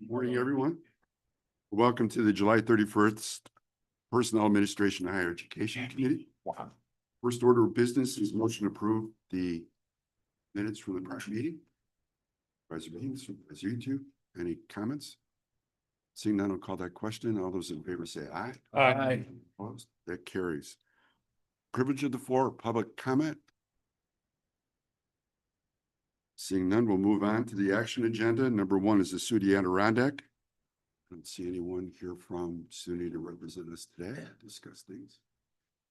Morning, everyone. Welcome to the July 31st Personnel Administration and Higher Education Committee. First order of business is motion to approve the minutes from the prior meeting. Supervisor Bean, Supervisor YouTube, any comments? Seeing none, I'll call that question. All those in favor say aye. Aye. Opposed? That carries. Privilege of the floor, public comment. Seeing none, we'll move on to the action agenda. Number one is the SUNY Adirondack. I don't see anyone here from SUNY to represent us today to discuss things.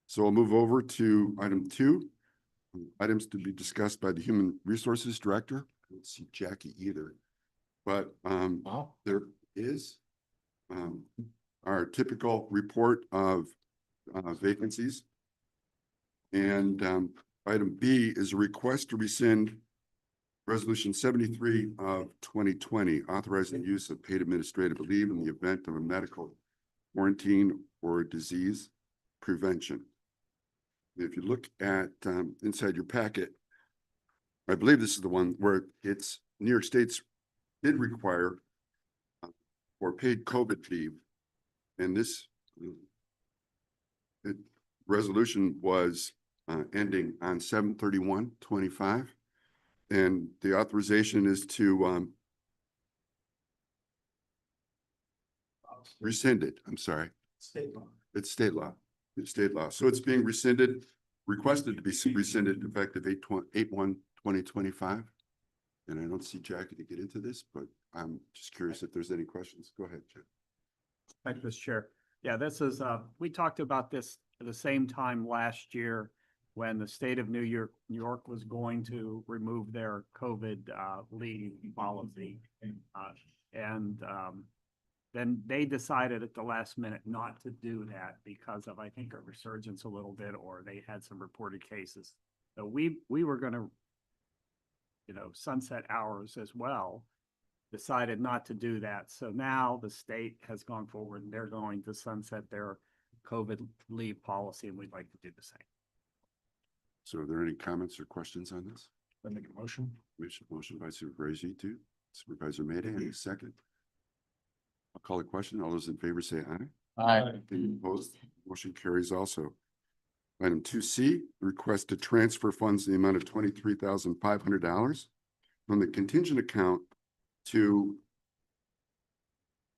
So I'll move over to item 2, items to be discussed by the Human Resources Director. I don't see Jackie either, but there is our typical report of vacancies. And item B is a request to rescind Resolution 73 of 2020, authorizing the use of paid administrative leave in the event of a medical quarantine or disease prevention. If you look at inside your packet, I believe this is the one where it's New York State's did require for paid COVID leave. And this resolution was ending on 7/31/25. And the authorization is to rescind it. I'm sorry. State law. It's state law. It's state law. So it's being rescinded, requested to be rescinded effective 8/1/2025. And I don't see Jackie to get into this, but I'm just curious if there's any questions. Go ahead, Jack. Thank you, Mr. Chair. Yeah, this is, we talked about this at the same time last year when the state of New York was going to remove their COVID leave policy. Then they decided at the last minute not to do that because of, I think, a resurgence a little bit, or they had some reported cases. So we were gonna, sunset ours as well, decided not to do that. So now the state has gone forward and they're going to sunset their COVID leave policy, and we'd like to do the same. So are there any comments or questions on this? I make a motion. Motion by Supervisor Youtube, Supervisor Mayday, any second? I'll call the question. All those in favor say aye. Aye. Any opposed? Motion carries also. Item 2C, request to transfer funds in the amount of $23,500 from the contingent account to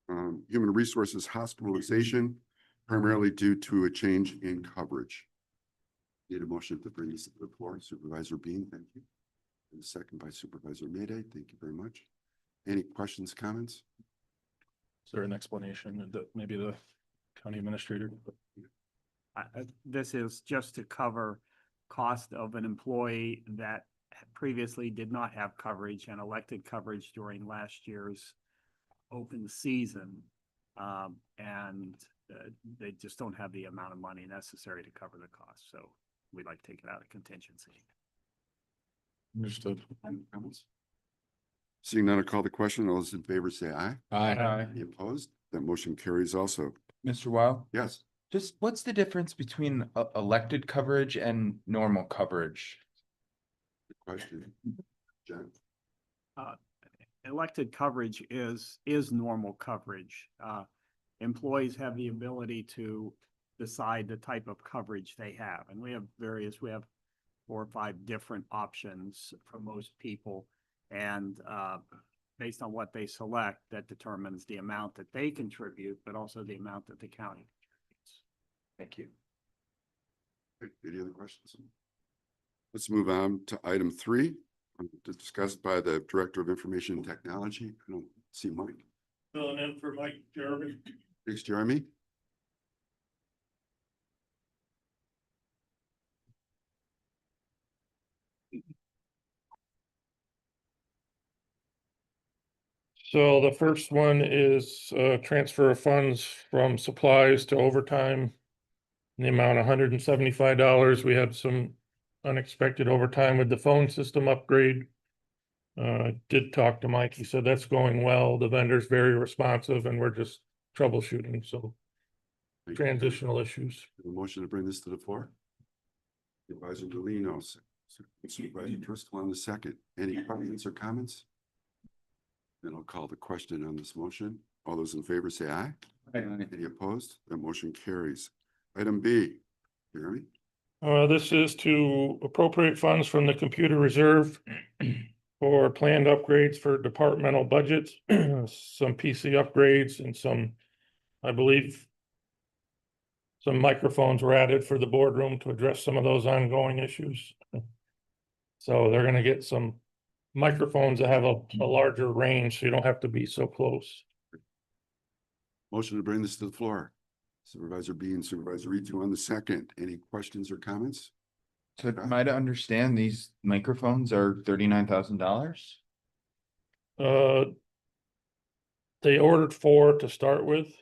Human Resources hospitalization, primarily due to a change in coverage. Need a motion to bring this to the floor. Supervisor Bean, thank you. And a second by Supervisor Mayday. Thank you very much. Any questions, comments? Is there an explanation that maybe the county administrator? This is just to cover cost of an employee that previously did not have coverage and elected coverage during last year's open season. They just don't have the amount of money necessary to cover the cost. So we'd like to take it out of contingency. Understood. Any comments? Seeing none, I'll call the question. All those in favor say aye. Aye. Any opposed? That motion carries also. Mr. Wow, Yes. just what's the difference between elected coverage and normal coverage? Good question. Jen? Elected coverage is normal coverage. Employees have the ability to decide the type of coverage they have. And we have 4 or 5 different options for most people. And based on what they select, that determines the amount that they contribute, but also the amount that the county contributes. Thank you. Any other questions? Let's move on to item 3, discussed by the Director of Information and Technology. I don't see Mike. Filling in for Mike Jeremy. Thanks, Jeremy. So the first one is transfer of funds from supplies to overtime. In the amount of $175. We had some unexpected overtime with the phone system upgrade. Did talk to Mike. He said that's going well. The vendor's very responsive and we're just troubleshooting. So Thank you. transitional issues. A motion to bring this to the floor. Supervisor Delino, Supervisor Driscoll on the second. Any questions or comments? Then I'll call the question on this motion. All those in favor say aye. Any opposed? That motion carries. Item B, Jeremy? This is to appropriate funds from the computer reserve for planned upgrades for departmental budgets, some PC upgrades and some, I believe, some microphones were added for the boardroom to address some of those ongoing issues. So they're gonna get some microphones that have a larger range, so you don't have to be so close. Motion to bring this to the floor. Supervisor B and Supervisor Reed on the second. Any questions or comments? So am I to understand these microphones are $39,000? They ordered 4 to start with.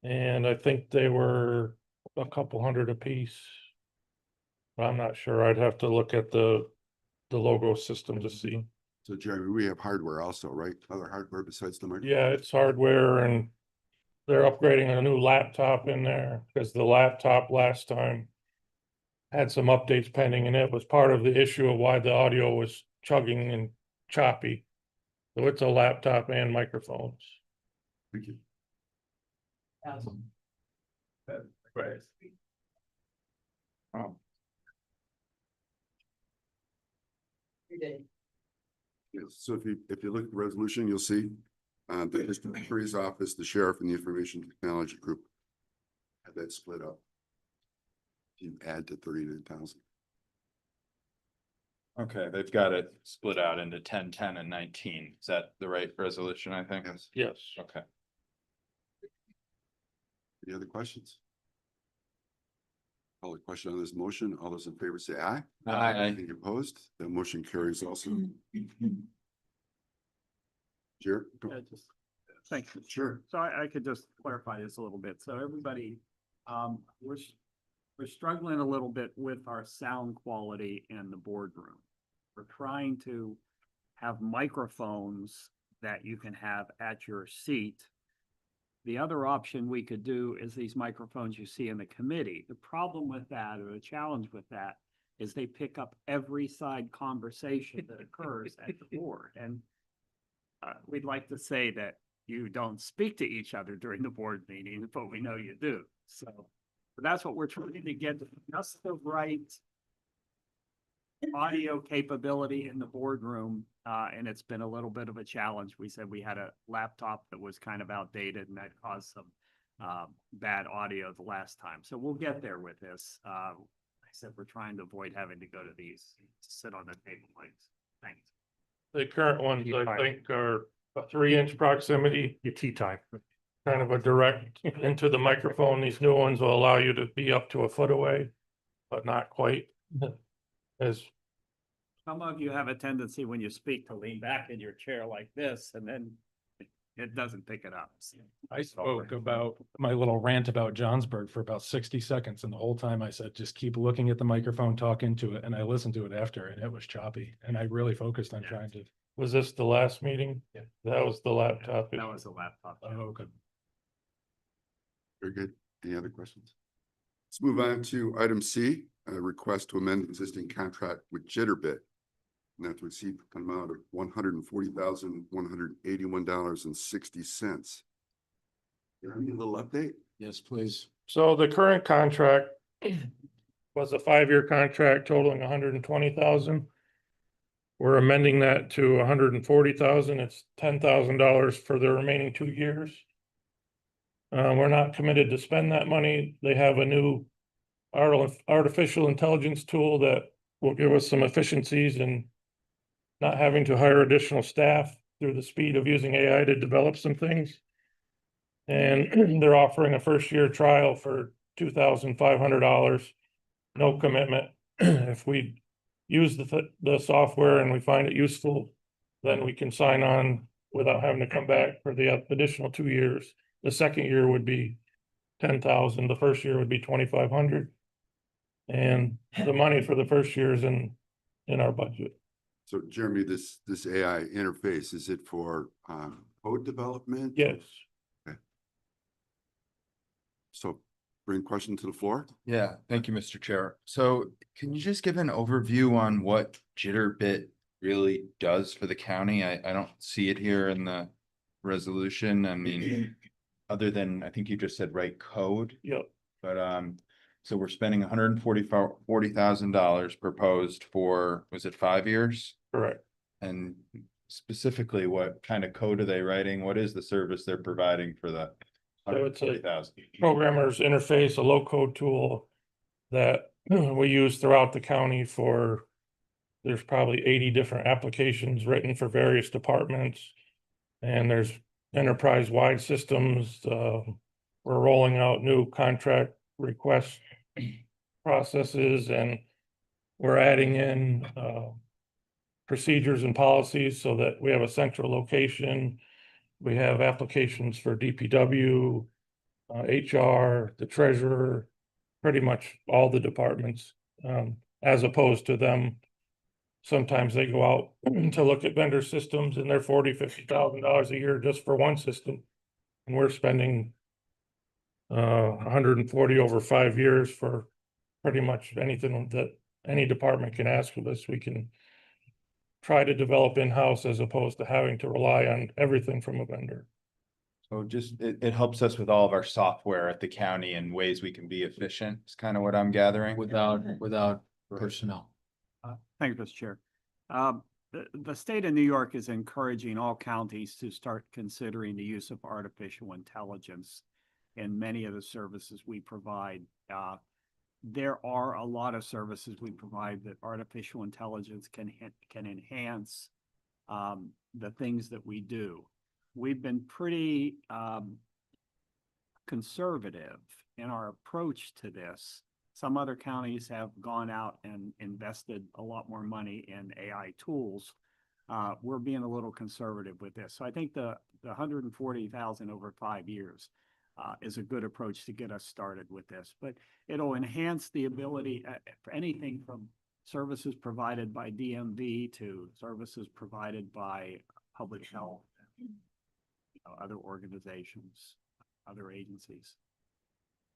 And I think they were a couple hundred apiece. I'm not sure. I'd have to look at the logo system to see. So Jeremy, we have hardware also, right? Other hardware besides the microphone? Yeah, it's hardware and they're upgrading a new laptop in there because the laptop last time had some updates pending and it was part of the issue of why the audio was chugging and choppy. So it's a laptop and microphones. Thank you. Right. Oh, Yes, so if you look at the resolution, you'll see the district attorney's office, the sheriff and the information technology group had that split up. You add to 39,000. okay, they've got it split out into 10, 10 and 19. Is that the right resolution, I think? Yes. Yes. Okay. Any other questions? Call the question on this motion. All those in favor say aye. Aye. Any opposed? That motion carries also. Sure. Yeah, just- Thank you. Sure. So I could just clarify this a little bit. So everybody, we're struggling a little bit with our sound quality in the boardroom. We're trying to have microphones that you can have at your seat. The other option we could do is these microphones you see in the committee. The problem with that, or the challenge with that, is they pick up every side conversation that occurs at the board. And we'd like to say that you don't speak to each other during the board meeting, but we know you do. So but that's what we're trying to get, just the right audio capability in the boardroom. And it's been a little bit of a challenge. We said we had a laptop that was kind of outdated and that caused some bad audio the last time. So we'll get there with this. I said we're trying to avoid having to go to these, to sit on the table like, thanks. The current ones, I think, are a 3-inch proximity. Your T-type. Kind of a direct into the microphone. These new ones will allow you to be up to a foot away, but not quite as, Some of you have a tendency when you speak to lean back in your chair like this and then it doesn't pick it up. I spoke about my little rant about Johnsburg for about 60 seconds, and the whole time I said, just keep looking at the microphone, talk into it, and I listened to it after, and it was choppy, and I really focused on trying to. was this the last meeting? Yeah. That was the laptop. That was a laptop. Oh, okay. Very good. Any other questions? Let's move on to item C, a request to amend existing contract with Jitterbit. Not to exceed an amount of $140,181.60. Give me a little update. Yes, please. So the current contract was a 5-year contract totaling 120,000. We're amending that to 140,000. It's $10,000 for the remaining 2 years. We're not committed to spend that money. They have a new artificial intelligence tool that will give us some efficiencies and not having to hire additional staff through the speed of using AI to develop some things. And they're offering a 1st-year trial for $2,500, no commitment. If we use the software and we find it useful, then we can sign on without having to come back for the additional 2 years. The 2nd year would be 10,000. The 1st year would be 2,500. And the money for the 1st year is in our budget. So Jeremy, this AI interface, is it for code development? Yes. So bring question to the floor. Yeah, thank you, Mr. Chair. So can you just give an overview on what Jitterbit really does for the county. I don't see it here in the resolution. I mean, other than, I think you just said write code, Yep, but, so we're spending $140,000 proposed for, was it 5 years? correct. And specifically, what kind of code are they writing? What is the service they're providing for the So it's a 140,000? Programmer's interface, a low-code tool that we use throughout the county for, there's probably 80 different applications written for various departments. And there's enterprise-wide systems. We're rolling out new contract request processes, and we're adding in procedures and policies so that we have a central location. We have applications for DPW, HR, the treasurer, pretty much all the departments, as opposed to them. Sometimes they go out to look at vendor systems and they're $40,000-$50,000 a year just for one system. And we're spending 140 over 5 years for pretty much anything that any department can ask of us. We can try to develop in-house as opposed to having to rely on everything from a vendor. So just, it helps us with all of our software at the county and ways we can be efficient, is kind of what I'm gathering. Without personnel. Thank you, Mr. Chair. The state of New York is encouraging all counties to start considering the use of artificial intelligence in many of the services we provide. There are a lot of services we provide that artificial intelligence can enhance the things that we do. We've been pretty conservative in our approach to this. Some other counties have gone out and invested a lot more money in AI tools. We're being a little conservative with this. So I think the 140,000 over 5 years is a good approach to get us started with this. But it'll enhance the ability for anything from services provided by DMV to services provided by public health, other organizations, other agencies.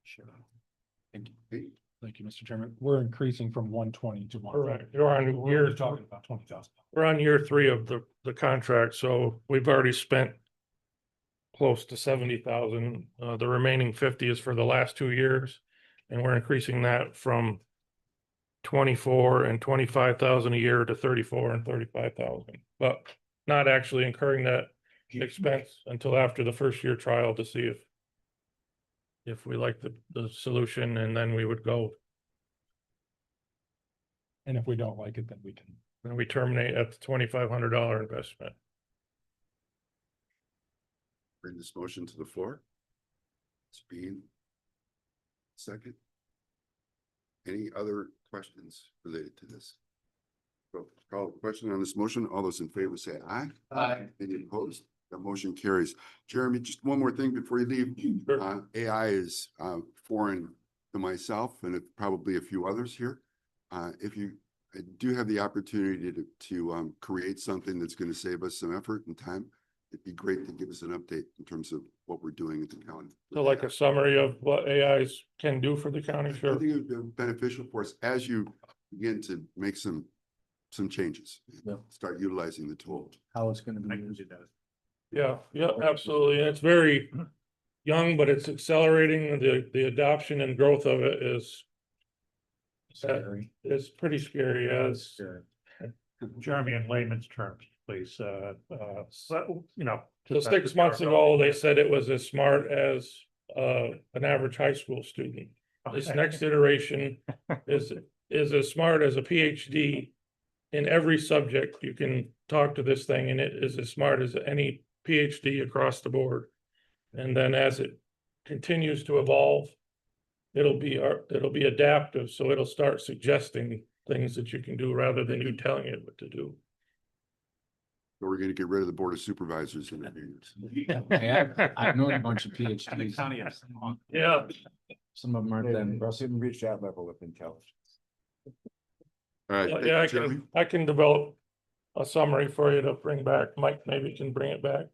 Sure. Thank you, Mr. Chairman. We're increasing from 120 to 1. Correct. You're on We're year, talking about 20,000. we're on year 3 of the contract, so we've already spent close to 70,000. The remaining 50 is for the last 2 years, and we're increasing that from 24 and 25,000 a year to 34 and 35,000, but not actually incurring that expense until after the first year trial to see if we like the solution, and then we would go, And if we don't like it, then we can. and we terminate at the $2,500 investment. Bring this motion to the floor. It's being second. Any other questions related to this? Call a question on this motion. All those in favor say aye. Aye. Any opposed? That motion carries. Jeremy, just one more thing before you leave. Sure. AI is foreign to myself and probably a few others here. If you do have the opportunity to create something that's going to save us some effort and time, it'd be great to give us an update in terms of what we're doing at the county. So like a summary of what AIs can do for the county, I sure. think it would be beneficial for us as you begin to make some changes. Yeah. Start utilizing the tool. How it's gonna I be can used. do that. Yeah, absolutely. And it's very young, but it's accelerating. The adoption and growth of it is pretty scary as. Jeremy, in layman's terms, please, so, you know. So 6 months ago, they said it was as smart as an average high school student. This next iteration is as smart as a PhD in every subject. You can talk to this thing and it is as smart as any PhD across the board. And then as it continues to evolve, it'll be adaptive, so it'll start suggesting things that you can do rather than you telling it what to do. So we're going to get rid of the Board of Supervisors in a few years. Hey, I've known a bunch of The PhDs. county has some on- Yeah. Some of them aren't that impressive. Didn't reach that level of intelligence. All right. thank Yeah, you, Jeremy. I can develop a summary for you to bring back. Mike maybe can bring it back.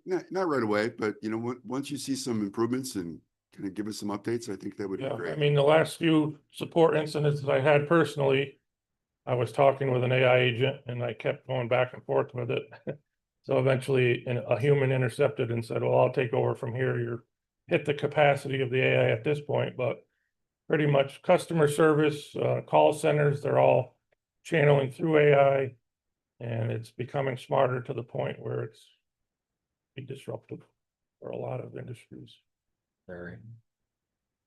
Yeah, not right away, but you know, once you see some improvements and kind of give us some updates, I think that would be Yeah, I great. mean, the last few support incidents that I had personally, I was talking with an AI agent and I kept going back and forth with it. So eventually a human intercepted and said, well, I'll take over from here. You're hit the capacity of the AI at this point, but pretty much customer service, call centers, they're all channeling through AI. And it's becoming smarter to the point where it's be disruptive for a lot of industries. Very.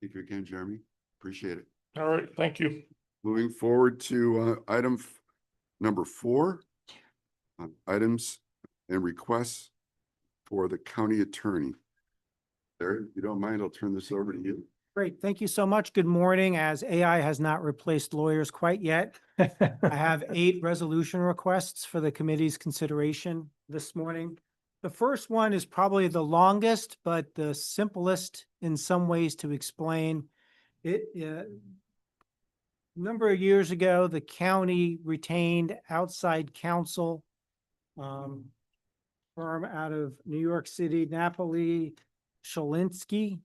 Thank you again, Jeremy. Appreciate it. All right, thank you. Moving forward to number 4, items and requests for the county attorney. Larry, if you don't mind, I'll turn this over to you. Great. Thank you so much. Good morning. As AI has not replaced lawyers quite yet, I have 8 resolution requests for the committee's consideration this morning. The first one is probably the longest, but the simplest in some ways to explain. A number of years ago, the county retained outside counsel, firm out of New York City, Napoli, Shalinsky.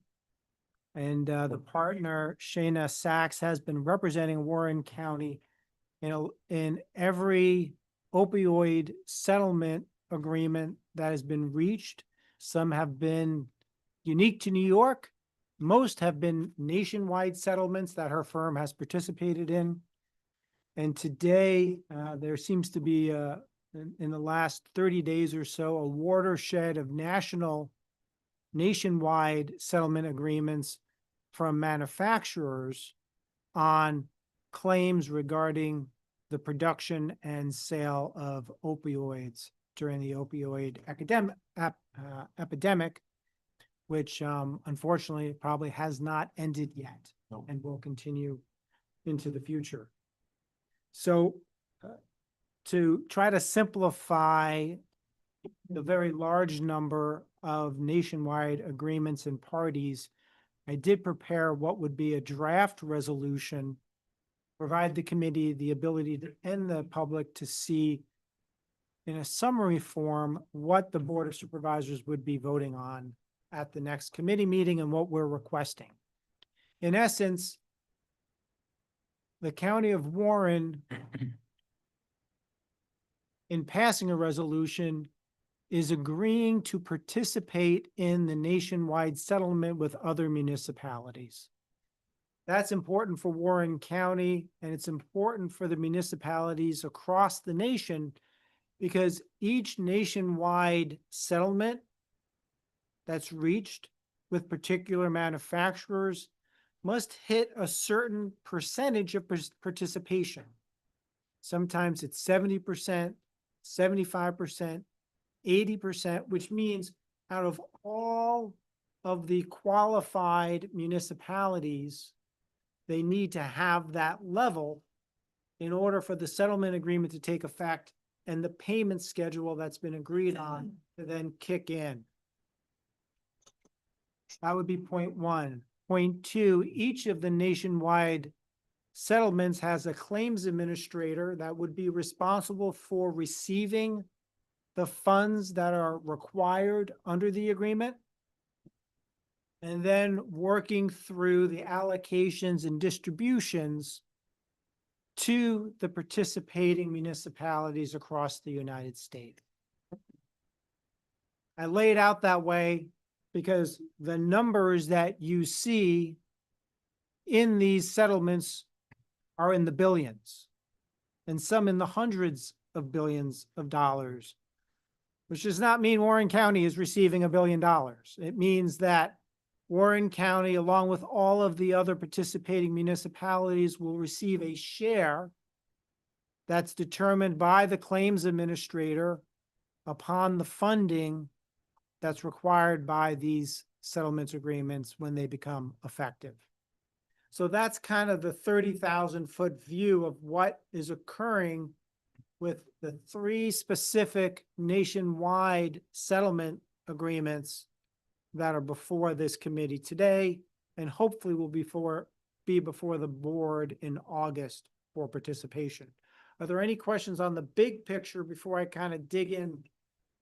And the partner, Shayna Sachs, has been representing Warren County in every opioid settlement agreement that has been reached. Some have been unique to New York. Most have been nationwide settlements that her firm has participated in. And today, there seems to be, in the last 30 days or so, a watershed of nationwide settlement agreements from manufacturers on claims regarding the production and sale of opioids during the opioid epidemic, which unfortunately probably has not ended yet and will continue into the future. So to try to simplify the very large number of nationwide agreements and parties, I did prepare what would be a draft resolution, provide the committee the ability and the public to see in a summary form what the Board of Supervisors would be voting on at the next committee meeting and what we're requesting. In essence, the County of Warren, in passing a resolution, is agreeing to participate in the nationwide settlement with other municipalities. That's important for Warren County, and it's important for the municipalities across the nation because each nationwide settlement that's reached with particular manufacturers must hit a certain percentage of participation. Sometimes it's 70%, 75%, 80%, which means out of all of the qualified municipalities, they need to have that level in order for the settlement agreement to take effect and the payment schedule that's been agreed on to then kick in. That would be point 1. Point 2, each of the nationwide settlements has a claims administrator that would be responsible for receiving the funds that are required under the agreement, and then working through the allocations and distributions to the participating municipalities across the United States. I lay it out that way because the numbers that you see in these settlements are in the billions and some in the hundreds of billions of dollars, which does not mean Warren County is receiving $1 billion. It means that Warren County, along with all of the other participating municipalities, will receive a share that's determined by the claims administrator upon the funding that's required by these settlements agreements when they become effective. So that's kind of the 30,000-foot view of what is occurring with the 3 specific nationwide settlement agreements that are before this committee today, and hopefully will be before the board in August for participation. Are there any questions on the big picture before I kind of dig in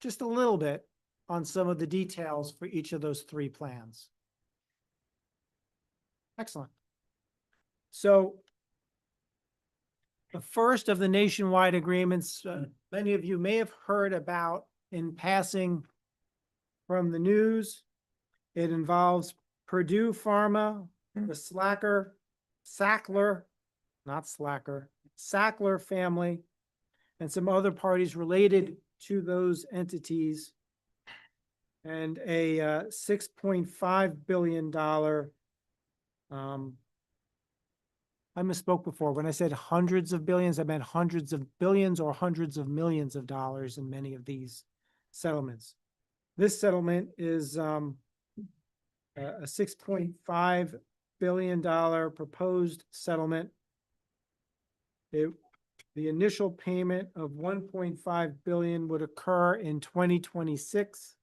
just a little bit on some of the details for each of those 3 plans? Excellent. So the first of the nationwide agreements, many of you may have heard about in passing from the news. It involves Purdue Pharma, the Sackler, not Slacker, Sackler family, and some other parties related to those entities. And a $6.5 billion, I misspoke before. When I said hundreds of billions, I meant hundreds of billions or hundreds of millions of dollars in many of these settlements. This settlement is a $6.5 billion proposed settlement. The initial payment of $1.5 billion would occur in 2026.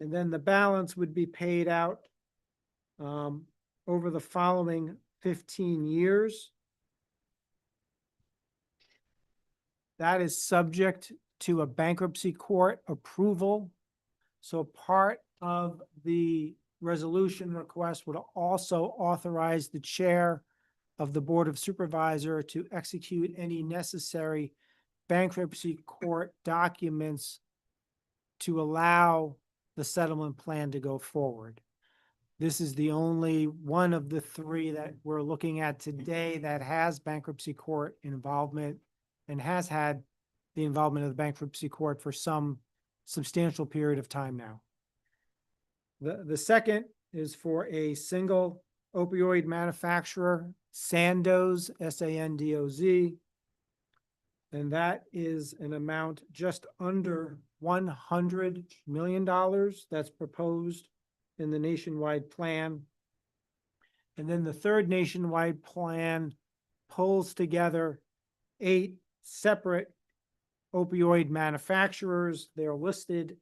And then the balance would be paid out over the following 15 years. That is subject to a bankruptcy court approval. So part of the resolution request would also authorize the chair of the Board of Supervisor to execute any necessary bankruptcy court documents to allow the settlement plan to go forward. This is the only one of the three that we're looking at today that has bankruptcy court involvement and has had the involvement of the bankruptcy court for some substantial period of time now. The second is for a single opioid manufacturer, Sandoz, S-A-N-D-O-Z. And that is an amount just under $100 million that's proposed in the nationwide plan. And then the third nationwide plan pulls together 8 separate opioid manufacturers. They're listed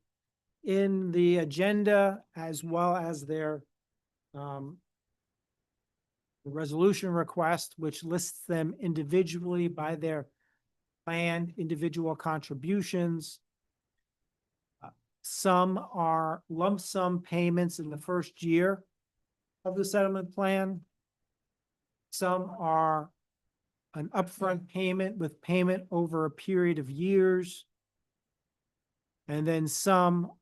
in the agenda as well as their resolution request, which lists them individually by their planned individual contributions. Some are lump sum payments in the first year of the settlement plan. Some are an upfront payment with payment over a period of years. And then some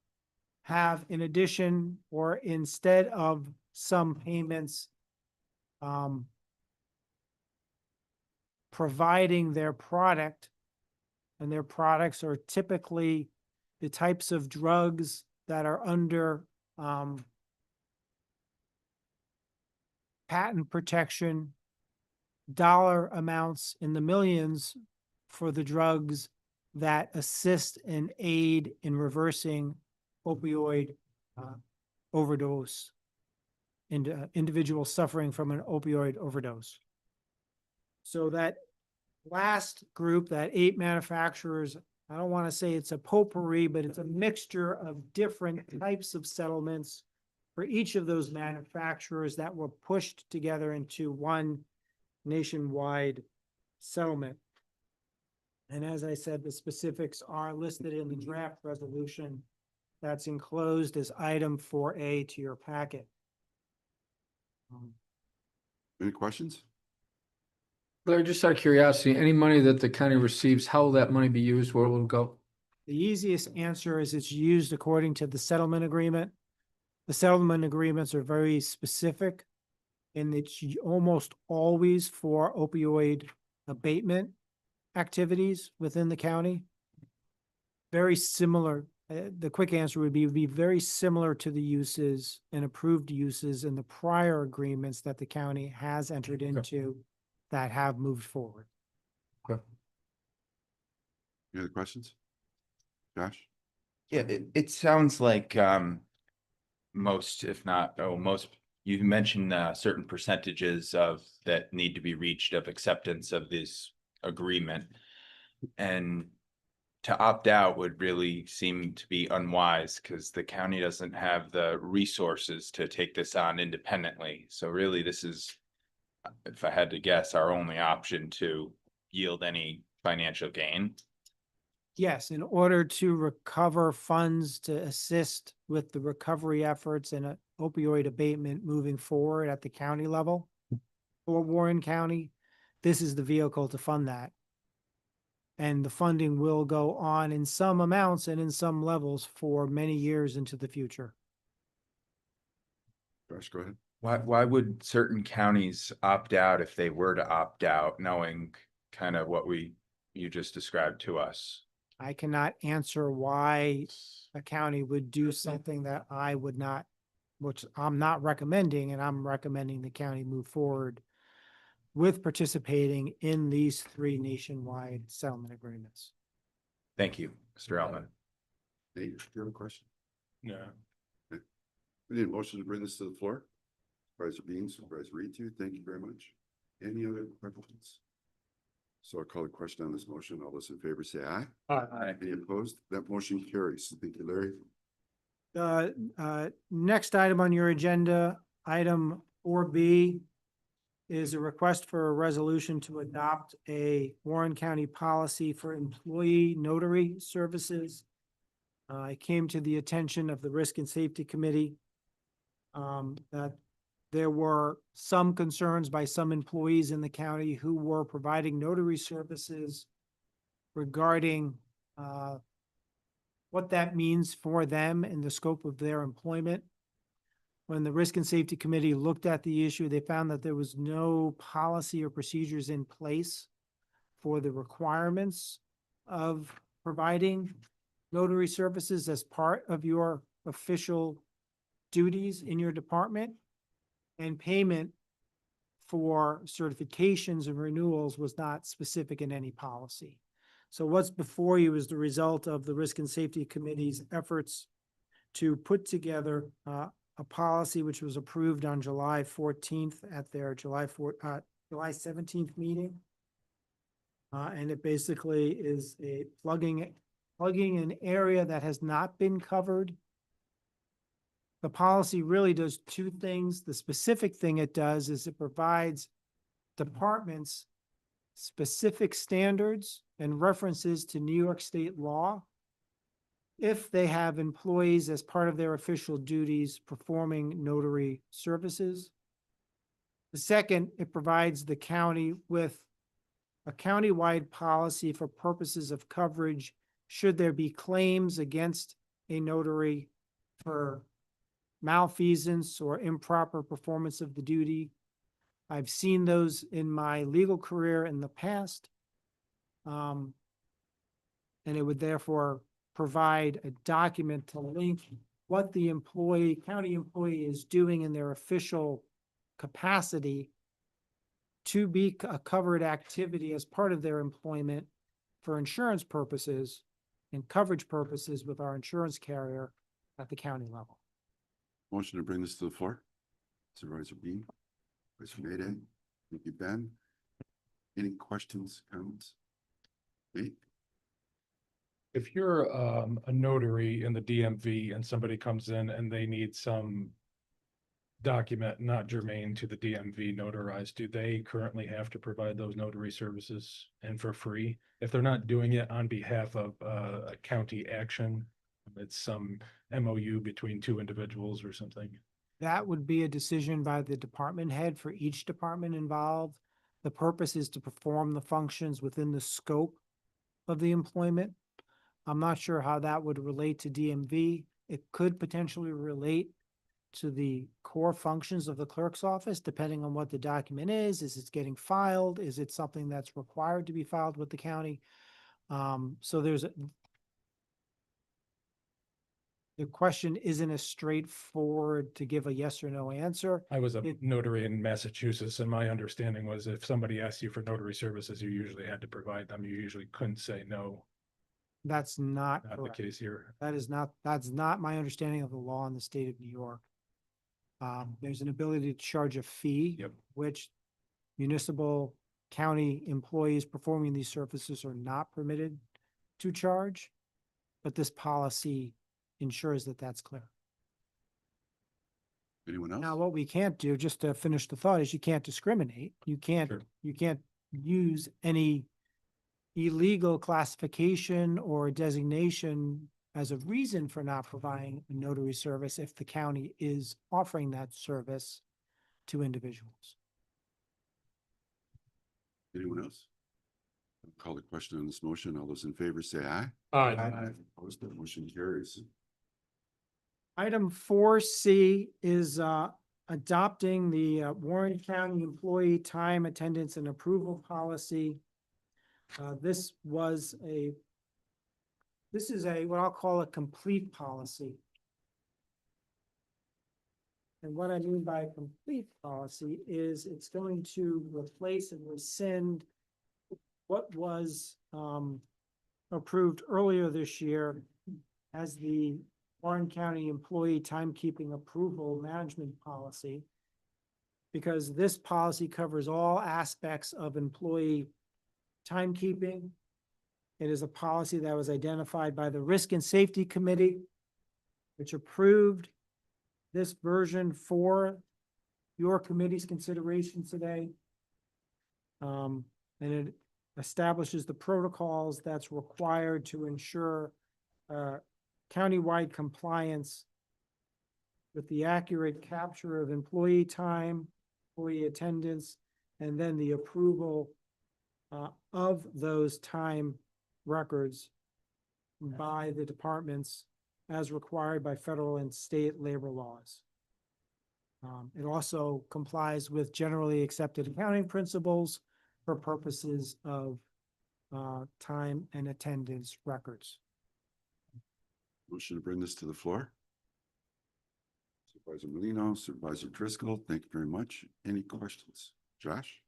have, in addition or instead of some payments, providing their product, and their products are typically the types of drugs that are under patent protection, dollar amounts in the millions for the drugs that assist and aid in reversing opioid overdose, individuals suffering from an opioid overdose. So that last group, that 8 manufacturers, I don't want to say it's a potpourri, but it's a mixture of different types of settlements for each of those manufacturers that were pushed together into one nationwide settlement. And as I said, the specifics are listed in the draft resolution that's enclosed as item 4A to your packet. Any questions? Blair, just out of curiosity, any money that the county receives, how will that money be used? Where will it go? The easiest answer is it's used according to the settlement agreement. The settlement agreements are very specific, and it's almost always for opioid abatement activities within the county. Very similar. The quick answer would be very similar to the uses and approved uses in the prior agreements that the county has entered into that have moved forward. Any other questions? Josh? Yeah, it sounds like most, if not, most, you mentioned certain percentages of that need to be reached of acceptance of this agreement. And to opt out would really seem to be unwise because the county doesn't have the resources to take this on independently. So really this is, if I had to guess, our only option to yield any financial gain. Yes, in order to recover funds to assist with the recovery efforts and opioid abatement moving forward at the county level for Warren County, this is the vehicle to fund that. And the funding will go on in some amounts and in some levels for many years into the future. Josh, go ahead. Why would certain counties opt out if they were to opt out, knowing kind of what you just described to us? I cannot answer why a county would do something that I would not, which I'm not recommending, and I'm recommending the county move forward with participating in these 3 nationwide settlement agreements. Thank you, Mr. Elman. Nate, do you have a question? No. We need a motion to bring this to the floor. Supervisor Bean, Supervisor Reed, thank you very much. Any other questions? So I'll call the question on this motion. All those in favor say aye. Aye. Any opposed? That motion carries. Thank you, Larry. Next item on your agenda, item 4B, is a request for a resolution to adopt a Warren County policy for employee notary services. It came to the attention of the Risk and Safety Committee that there were some concerns by some employees in the county who were providing notary services regarding what that means for them in the scope of their employment. When the Risk and Safety Committee looked at the issue, they found that there was no policy or procedures in place for the requirements of providing notary services as part of your official duties in your department. And payment for certifications and renewals was not specific in any policy. So what's before you is the result of the Risk and Safety Committee's efforts to put together a policy which was approved on July 14th at their July 17th meeting. And it basically is a plugging an area that has not been covered. The policy really does 2 things. The specific thing it does is it provides departments specific standards and references to New York State law if they have employees as part of their official duties performing notary services. The second, it provides the county with a countywide policy for purposes of coverage should there be claims against a notary for malfeasance or improper performance of the duty. I've seen those in my legal career in the past. And it would therefore provide a document to link what the county employee is doing in their official capacity to be a covered activity as part of their employment for insurance purposes and coverage purposes with our insurance carrier at the county level. Motion to bring this to the floor. Supervisor Bean, Vice Mayday, thank you, Ben. Any questions, comments? Nate? If you're a notary in the DMV and somebody comes in and they need some document not germane to the DMV notarized, do they currently have to provide those notary services and for free? If they're not doing it on behalf of a county action, it's some MOU between 2 individuals or something. That would be a decision by the department head for each department involved. The purpose is to perform the functions within the scope of the employment. I'm not sure how that would relate to DMV. It could potentially relate to the core functions of the clerk's office, depending on what the document is. Is it getting filed? Is it something that's required to be filed with the county? So the question isn't as straightforward to give a yes or no answer. I was a notary in Massachusetts, and my understanding was if somebody asked you for notary services, you usually had to provide them. You usually couldn't say no. That's not Not the correct. case here. That's not my understanding of the law in the state of New York. There's an ability to charge a fee. Yep. Which municipal county employees performing these services are not permitted to charge. But this policy ensures that that's clear. Anyone else? Now, what we can't do, just to finish the thought, is you can't discriminate. Sure. You can't use any illegal classification or designation as a reason for not providing a notary service if the county is offering that service to individuals. Anyone else? Call the question on this motion. All those in favor say aye. Aye. Opposed, that motion carries. Item 4C is adopting the Warren County Employee Time Attendance and Approval Policy. This is a, what I'll call a complete policy. And what I mean by a complete policy is it's going to replace and rescind what was approved earlier this year as the Warren County Employee Timekeeping Approval Management Policy. Because this policy covers all aspects of employee timekeeping. It is a policy that was identified by the Risk and Safety Committee, which approved this version for your committee's consideration today. And it establishes the protocols that's required to ensure countywide compliance with the accurate capture of employee time, employee attendance, and then the approval of those time records by the departments as required by federal and state labor laws. It also complies with generally accepted accounting principles for purposes of time and attendance records. Motion to bring this to the floor. Supervisor Molino, Supervisor Driscoll, thank you very much. Any questions? Josh?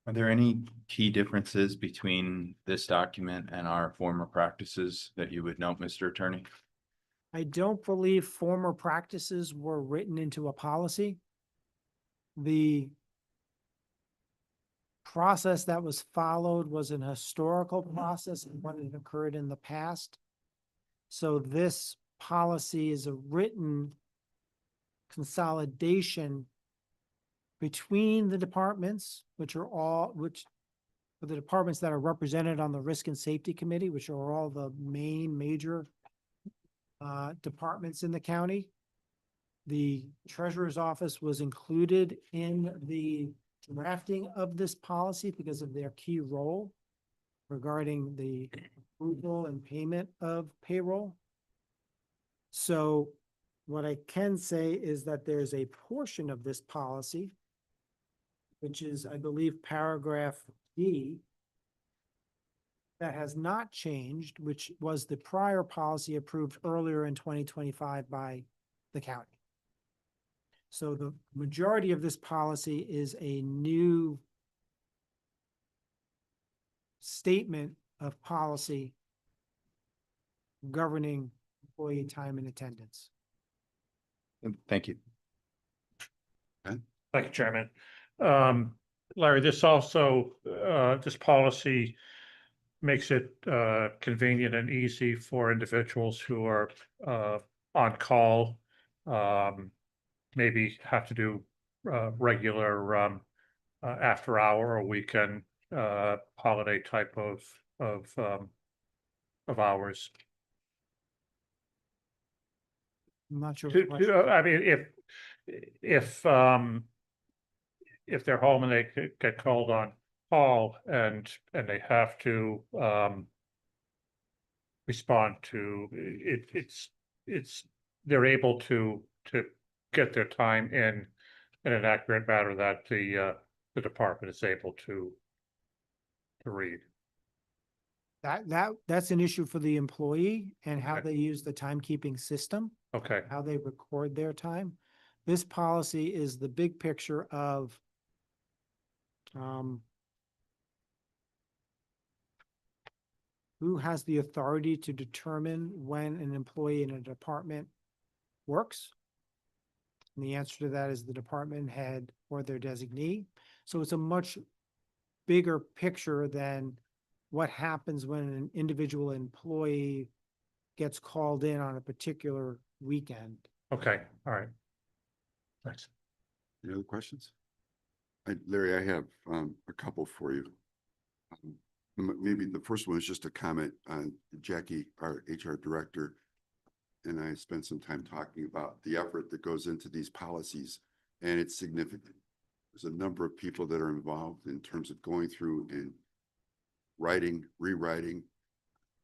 Are there any key differences between this document and our former practices that you would note, Mr. Attorney? I don't believe former practices were written into a policy. The process that was followed was an historical process of what had occurred in the past. So this policy is a written consolidation between the departments, which are the departments that are represented on the Risk and Safety Committee, which are all the main major departments in the county. The treasurer's office was included in the drafting of this policy because of their key role regarding the approval and payment of payroll. So what I can say is that there's a portion of this policy, which is, I believe, paragraph D, that has not changed, which was the prior policy approved earlier in 2025 by the county. So the majority of this policy is a new statement of policy governing employee time and attendance. Thank you. Thank you, Chairman. Larry, this also, this policy makes it convenient and easy for individuals who are on call, maybe have to do regular after hour or weekend holiday type of hours. I'm not sure. I mean, if they're home and they get called on call and they have to respond to it, they're able to get their time in an accurate manner that the department is able to read. That's an issue for the employee and how Okay. they use the timekeeping system, Okay, how they record their time. This policy is the big picture of who has the authority to determine when an employee in a department works. And the answer to that is the department head or their designee. So it's a much bigger picture than what happens when an individual employee gets called in on a particular weekend. okay, all right. Thanks. Any other questions? Larry, I have a couple for you. Maybe the first one is just a comment on Jackie, our HR director, and I spent some time talking about the effort that goes into these policies, and it's significant. there's a number of people that are involved in terms of going through and writing, rewriting,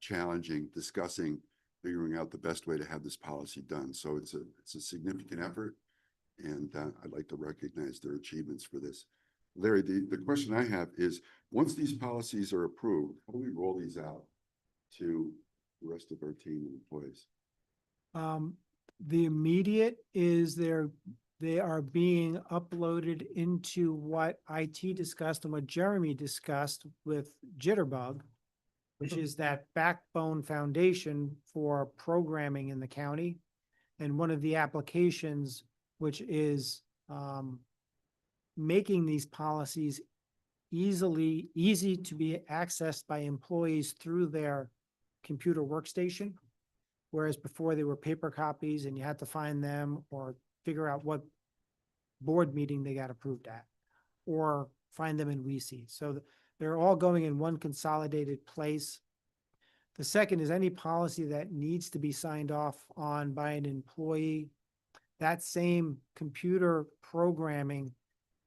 challenging, discussing, figuring out the best way to have this policy done. So it's a significant effort. And I'd like to recognize their achievements for this. Larry, the question I have is, once these policies are approved, how do we roll these out to the rest of our team and employees? The immediate is they are being uploaded into what IT discussed and what Jeremy discussed with Jitterbug, which is that backbone foundation for programming in the county. And one of the applications, which is making these policies easy to be accessed by employees through their computer workstation. Whereas before they were paper copies and you had to find them or figure out what board meeting they got approved at, or find them in WeSee. So they're all going in one consolidated place. The second is any policy that needs to be signed off on by an employee. That same computer programming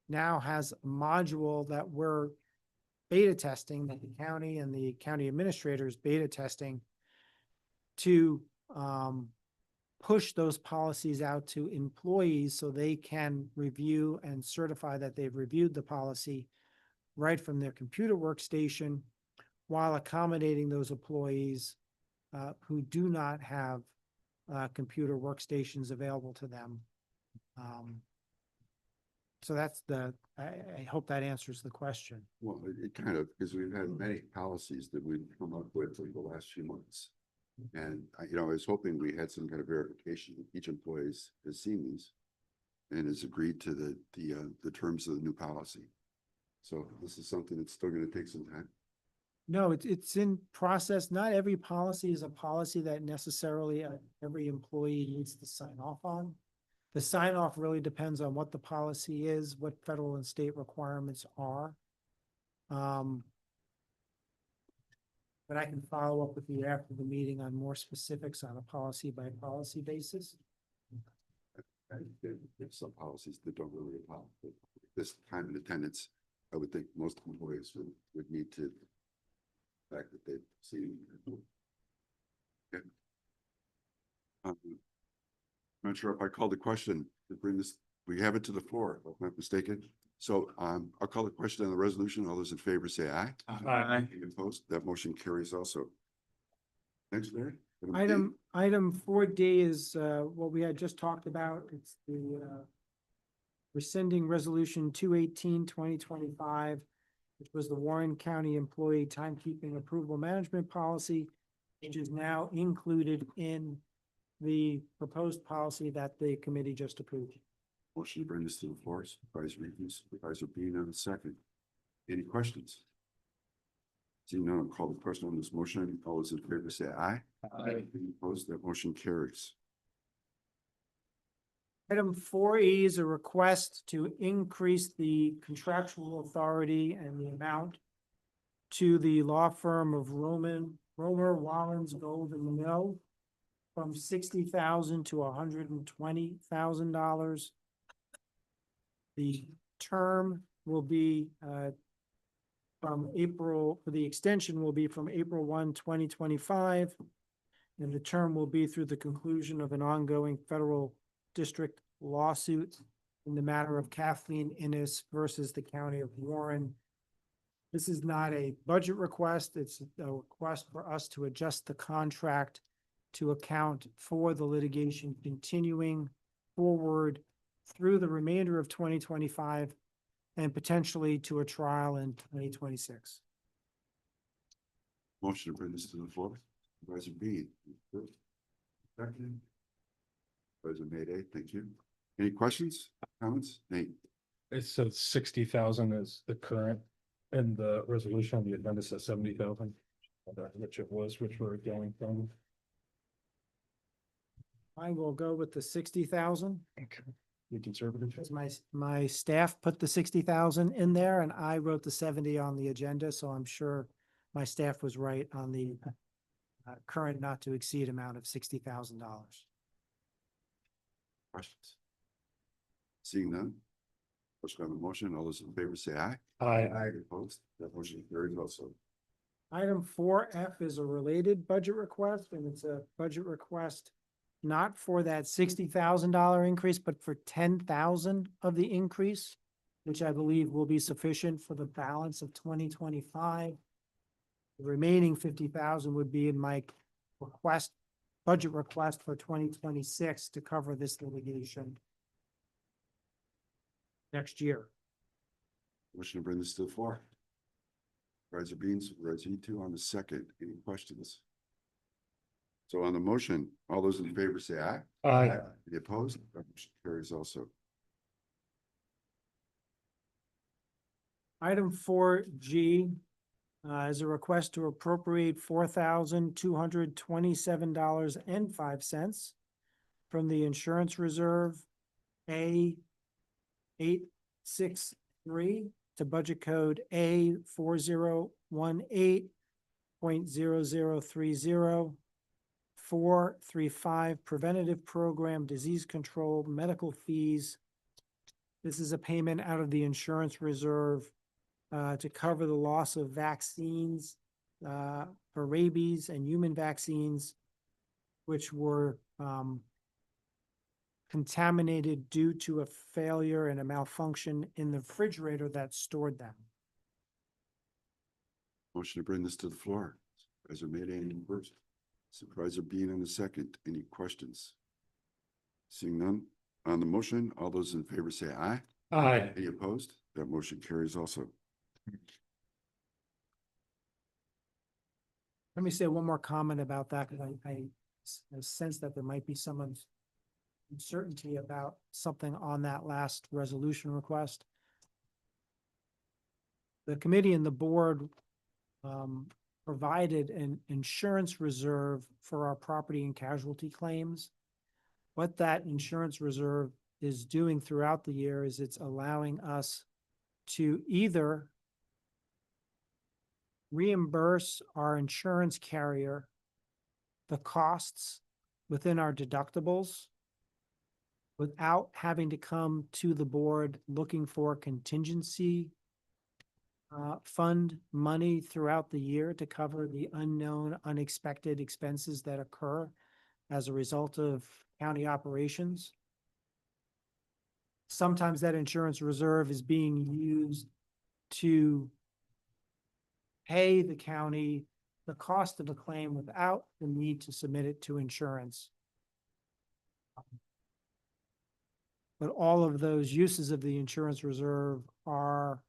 now has a module that we're beta testing, that the county and the county administrators beta testing to push those policies out to employees so they can review and certify that they've reviewed the policy right from their computer workstation, while accommodating those employees who do not have computer workstations available to them. So that's I hope that answers the question. Well, it kind of, because we've had many policies that we've come up with over the last few months. And I was hoping we had some kind of verification. Each employee has seen these and has agreed to the terms of the new policy. So this is something that's still going to take some time. No, it's in process. Not every policy is a policy that necessarily every employee needs to sign off on. The sign off really depends on what the policy is, what federal and state requirements are. But I can follow up with you after the meeting on more specifics on a policy by policy basis. There's some policies that don't really apply. This time and attendance, I would think most employees would need to, the fact that they've seen. Okay. I'm not sure if I called the question to bring this, we have it to the floor, if I'm not mistaken. So I'll call the question on the resolution. All those in favor say aye. Aye. Any opposed? That motion carries also. Next, Larry. Item 4D is what we had just talked about. It's the rescinding resolution 218-2025, which was the Warren County Employee Timekeeping Approval Management Policy, which is now included in the proposed policy that the committee just approved. Motion to bring this to the floor. Supervisor Reed, Supervisor Bean on the second. Any questions? Seeing none, I'll call the question on this motion. All those in favor say aye. Aye. Any opposed? That motion carries. Item 4E is a request to increase the contractual authority and the amount to the law firm of Romer, Wallens, Gold and Mill from $60,000 to $120,000. The term will be the extension will be from April 1, 2025. And the term will be through the conclusion of an ongoing federal district lawsuit in the matter of Kathleen Innes versus the County of Warren. This is not a budget request. It's a request for us to adjust the contract to account for the litigation continuing forward through the remainder of 2025 and potentially to a trial in 2026. Motion to bring this to the floor. Supervisor Bean. Second. Supervisor Mayday, thank you. Any questions, comments? Nate? It says 60,000 is the current, and the resolution on the agenda says 70,000. Which we're going from. I will go with the 60,000. Okay. Be conservative. Because my staff put the 60,000 in there and I wrote the 70 on the agenda, so I'm sure my staff was right on the current not to exceed amount of $60,000. Questions? Seeing none, Question on the motion, all those in favor say aye. Aye. Opposed, that motion carries also. Item 4F is a related budget request, and it's a budget request not for that $60,000 increase, but for 10,000 of the increase, which I believe will be sufficient for the balance of 2025. The remaining 50,000 would be in my budget request for 2026 to cover this litigation next year. Motion to bring this to the floor. Supervisor Bean, Supervisor Ito on the second. Any questions? So on the motion, all those in favor say aye. Aye. Any opposed? That motion carries also. Item 4G is a request to appropriate $4,227.05 from the insurance reserve A863 to budget code A4018.0030 435 preventative program, disease control, medical fees. This is a payment out of the insurance reserve to cover the loss of vaccines for rabies and human vaccines, which were contaminated due to a failure and a malfunction in the refrigerator that stored them. Motion to bring this to the floor. Supervisor Mayday first. Supervisor Bean on the second. Any questions? Seeing none on the motion, all those in favor say aye. Aye. Any opposed? That motion carries also. Let me say one more comment about that, because I sense that there might be some uncertainty about something on that last resolution request. The committee and the board provided an insurance reserve for our property and casualty claims. What that insurance reserve is doing throughout the year is it's allowing us to either reimburse our insurance carrier the costs within our deductibles without having to come to the board looking for contingency fund money throughout the year to cover the unknown, unexpected expenses that occur as a result of county operations. Sometimes that insurance reserve is being used to pay the county the cost of a claim without the need to submit it to insurance. But all of those uses of the insurance reserve are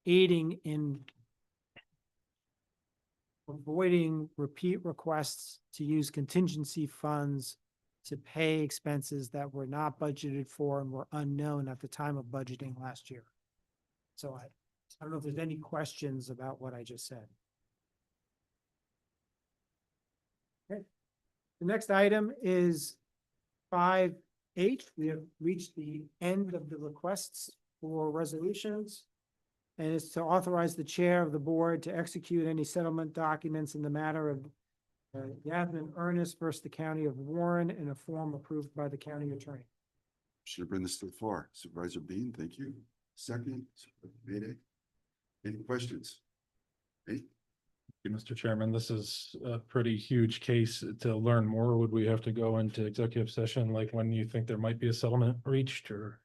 aiding in avoiding repeat requests to use contingency funds to pay expenses that were not budgeted for and were unknown at the time of budgeting last year. So I don't know if there's any questions about what I just said. Okay. The next item is 5H. We have reached the end of the requests for resolutions. And it's to authorize the chair of the board to execute any settlement documents in the matter of Yasmin Ernest versus the County of Warren in a form approved by the county attorney. Should bring this to the floor. Supervisor Bean, thank you. Second, Supervisor Mayday. Any questions? Hey, Mr. Chairman, this is a pretty huge case. To learn more, would we have to go into executive session, like when you think there might be a settlement reached, or?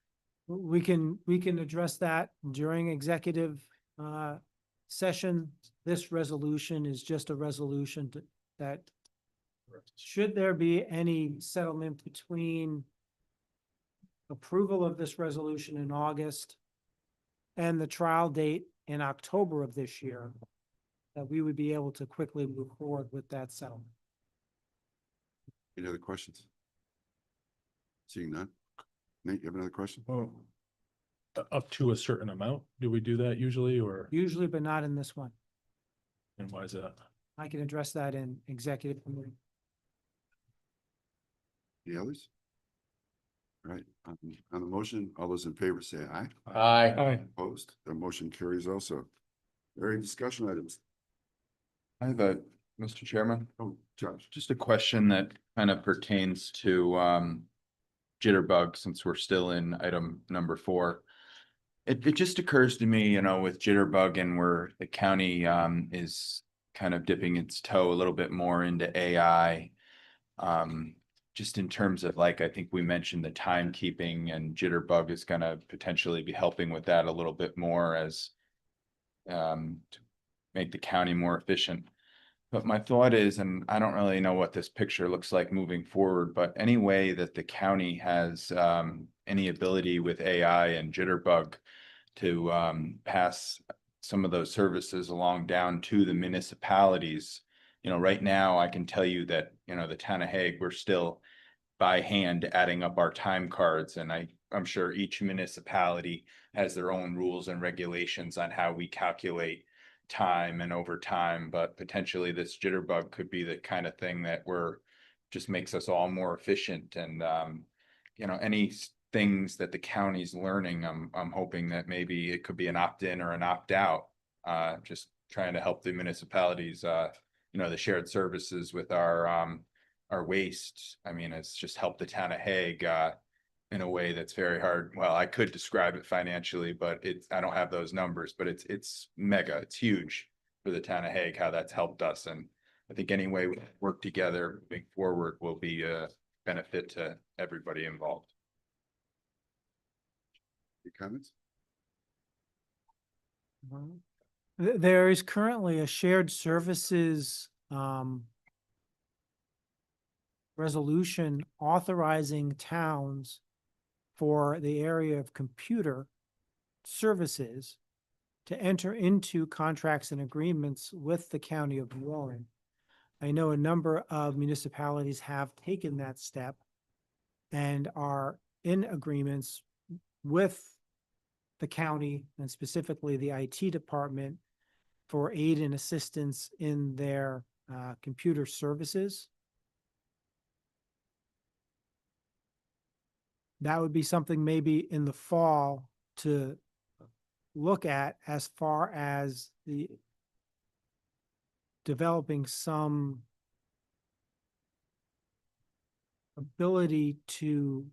We can address that during executive session. This resolution is just a resolution that should there be any settlement between approval of this resolution in August and the trial date in October of this year, that we would be able to quickly move forward with that settlement. any other questions? Seeing none. Nate, you have another question? Up to a certain amount? Do we do that usually, or, Usually, but not in this one. and why is that? I can address that in executive committee. Any others? All right, on the motion, all those in favor say aye. Aye. Aye. Opposed? The motion carries also. Very discussion items. I have a, Mr. Chairman, Oh, Josh. just a question that kind of pertains to Jitterbug, since we're still in item number 4. It just occurs to me, with Jitterbug and where the county is kind of dipping its toe a little bit more into AI. Just in terms of like, I think we mentioned the timekeeping, and Jitterbug is gonna potentially be helping with that a little bit more as to make the county more efficient. But my thought is, and I don't really know what this picture looks like moving forward, but any way that the county has any ability with AI and Jitterbug to pass some of those services along down to the municipalities. Right now, I can tell you that, the town of Hague, we're still by hand adding up our time cards, and I'm sure each municipality has their own rules and regulations on how we calculate time and overtime, but potentially this Jitterbug could be the kind of thing that just makes us all more efficient. And any things that the county's learning, I'm hoping that maybe it could be an opt-in or an opt-out, just trying to help the municipalities, the shared services with our waste. I mean, it's just helped the town of Hague in a way that's very hard. Well, I could describe it financially, but I don't have those numbers, but it's mega, it's huge for the town of Hague, how that's helped us. And I think any way we work together moving forward will be a benefit to everybody involved. Any comments? There is currently a shared services resolution authorizing towns for the area of computer services to enter into contracts and agreements with the county of Warren. I know a number of municipalities have taken that step and are in agreements with the county and specifically the IT department for aid and assistance in their computer services. That would be something maybe in the fall to look at as far as the developing some ability to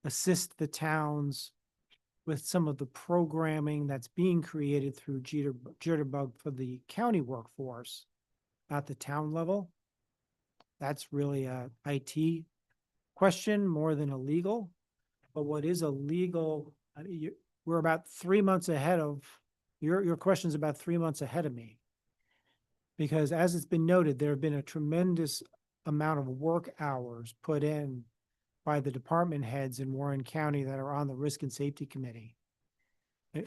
assist the towns with some of the programming that's being created through Jitterbug for the county workforce at the town level. That's really a IT question more than a legal. But what is a legal, we're about 3 months ahead of, your question's about 3 months ahead of me. Because as it's been noted, there have been a tremendous amount of work hours put in by the department heads in Warren County that are on the Risk and Safety Committee.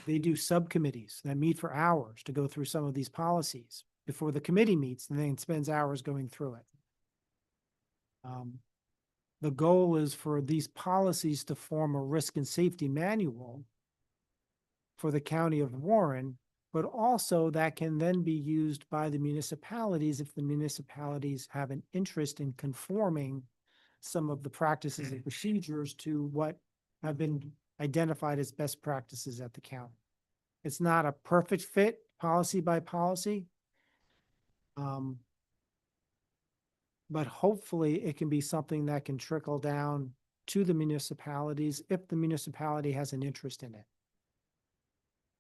They do subcommittees that meet for hours to go through some of these policies before the committee meets and then spends hours going through it. The goal is for these policies to form a risk and safety manual for the county of Warren, but also that can then be used by the municipalities if the municipalities have an interest in conforming some of the practices and procedures to what have been identified as best practices at the county. It's not a perfect fit policy by policy. But hopefully it can be something that can trickle down to the municipalities if the municipality has an interest in it.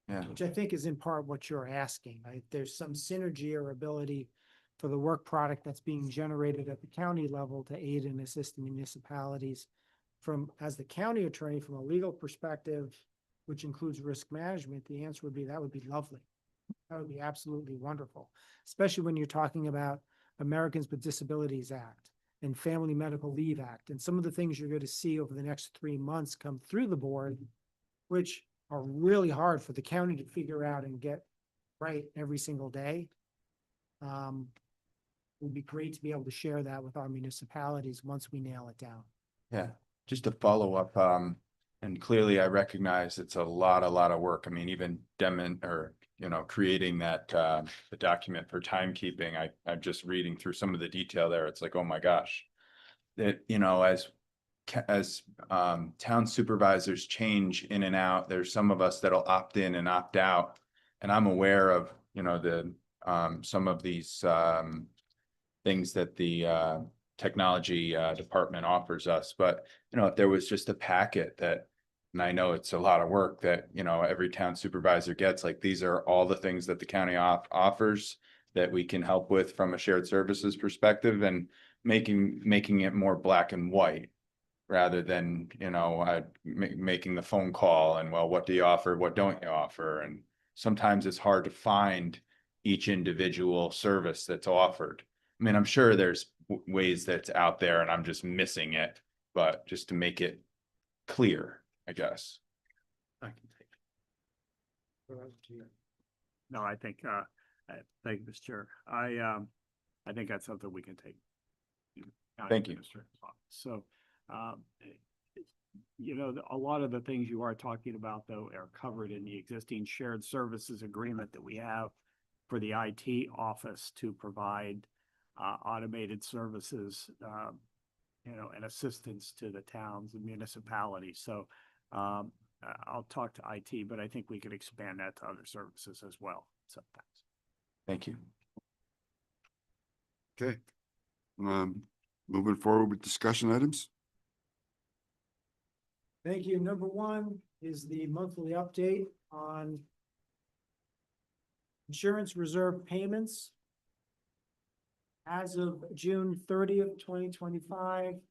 Yeah. Which I think is in part what you're asking, right? There's some synergy or ability for the work product that's being generated at the county level to aid and assist the municipalities. As the county attorney, from a legal perspective, which includes risk management, the answer would be that would be lovely. That would be absolutely wonderful, especially when you're talking about Americans with Disabilities Act and Family Medical Leave Act, and some of the things you're going to see over the next 3 months come through the board, which are really hard for the county to figure out and get right every single day. It would be great to be able to share that with our municipalities once we nail it down. Yeah, just to follow up, and clearly I recognize it's a lot of work. I mean, even creating that the document for timekeeping, I'm just reading through some of the detail there. It's like, oh my gosh. That, as town supervisors change in and out, there's some of us that'll opt in and opt out. And I'm aware of, some of these things that the technology department offers us. But, if there was just a packet that And I know it's a lot of work that, you know, every town supervisor gets, like, these are all the things that the county offers that we can help with from a shared services perspective, and making it more black and white. Rather than, you know, making the phone call and, well, what do you offer? What don't you offer? And sometimes it's hard to find each individual service that's offered. I mean, I'm sure there's ways that's out there and I'm just missing it, but just to make it clear, I guess. I can take it. No, I think, thank you, Mr. Chair. I think that's something we can take. County Thank you. Administrator's office. So, you know, a lot of the things you are talking about, though, are covered in the existing shared services agreement that we have for the IT office to provide automated services, you know, and assistance to the towns and municipalities. So I'll talk to IT, but I think we could expand that to other services as well. So thanks. Thank you. Okay. Moving forward with discussion items. Thank you. Number one is the monthly update on insurance reserve payments. As of June 30th, 2025.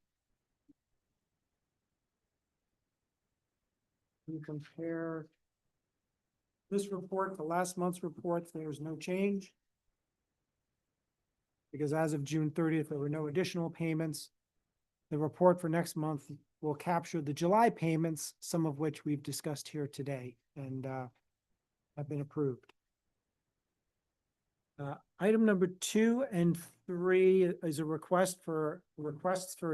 You compare this report to last month's report, there's no change. Because as of June 30th, there were no additional payments. The report for next month will capture the July payments, some of which we've discussed here today and have been approved. Item number 2 and 3 is a requests for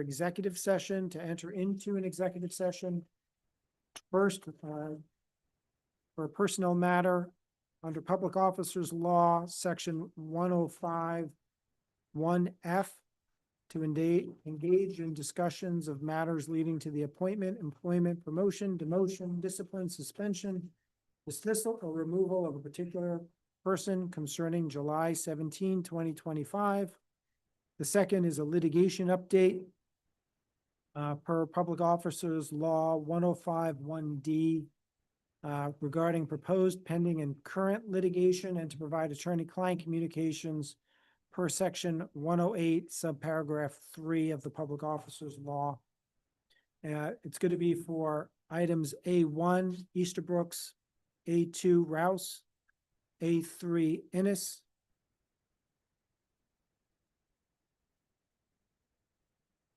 executive session to enter into an executive session. First, for a personnel matter under Public Officers Law, Section 105, 1F, to engage in discussions of matters leading to the appointment, employment, promotion, demotion, discipline, suspension, dismissal, or removal of a particular person concerning July 17, 2025. The second is a litigation update per Public Officers Law 105, 1D regarding proposed, pending, and current litigation, and to provide attorney-client communications per Section 108, subparagraph 3 of the Public Officers Law. It's going to be for items A1, Easterbrooks, A2, Rouse, A3, Innis,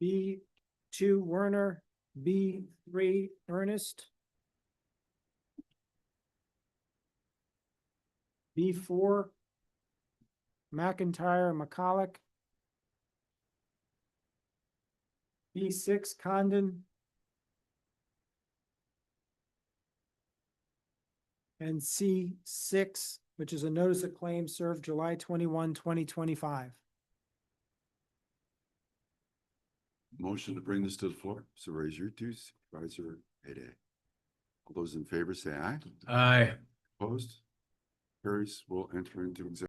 B2, Werner, B3, Ernest, B4, McIntyre, McCulloch, B6, Condon, and C6, which is a notice of claim served July 21, 2025. Motion to bring this to the floor. So raise your two, Supervisor Ade. All those in favor say aye. Aye. Opposed? Carries. Will enter into executive